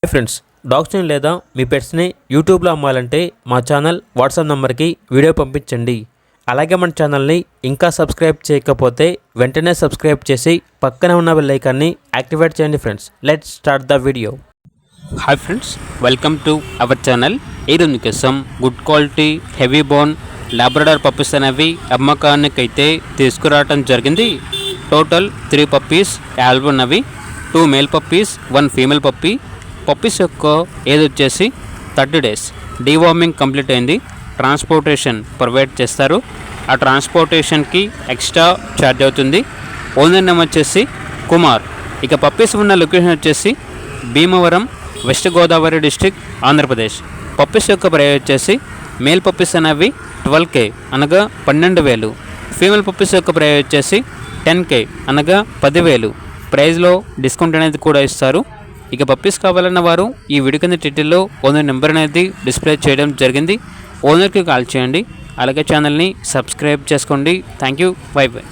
Hi friends, డాగ్స్ని లేదా మీ పెట్స్ని యూట్యూబ్లో అమ్మాలంటే మా ఛానల్ వాట్సాప్ నెంబర్కి వీడియో పంపించండి. అలాగే మన ఛానల్ని ఇంకా సబ్స్క్రైబ్ చేయకపోతే వెంటనే సబ్స్క్రైబ్ చేసి పక్కనే ఉన్న బెల్ ఐకాన్ని యాక్టివేట్ చేయండి. Friends, let's start the video. Hi friends, welcome to our channel. ఈరోజు మీకోసం good quality heavy bone Labrador puppies అనేవి అమ్మకానికైతే తీసుకురావడం జరిగింది. టోటల్ 3 పప్పీస్ అవైలబుల్ ఉన్నవి. 2 male puppies, 1 female puppy. Puppies యొక్క ఏజ్ వచ్చేసి 30 days. డీవార్మింగ్ కంప్లీట్ అయింది. ట్రాన్స్పోర్టేషన్ ప్రొవైడ్ చేస్తారు. ఆ ట్రాన్స్పోర్టేషన్కి ఎక్స్ట్రా ఛార్జ్ అవుతుంది. ఓనర్ నేమ్ వచ్చేసి కుమార్. ఇక పప్పీస్ ఉన్న లొకేషన్ వచ్చేసి Bhimavaram, west Godavari district, Andhra Pradesh. Puppies యొక్క ప్రైస్ వచ్చేసి మేల్ పప్పీస్ అనేవి 12K అనగా 12,000. ఫీమేల్ పప్పీస్ యొక్క ప్రైస్ వచ్చేసి 10K అనగా 10,000. ప్రైస్లో డిస్కౌంట్ అనేది కూడా ఇస్తారు. ఇక పప్పీస్ కావాలన్న వారు ఈ వీడియో కింద టైటిల్లో ఓనర్ నెంబర్ అనేది డిస్ప్లే చేయడం జరిగింది. ఓనర్కి కాల్ చేయండి. అలాగే ఛానల్ని సబ్స్క్రైబ్ చేసుకోండి. Thank you. By by.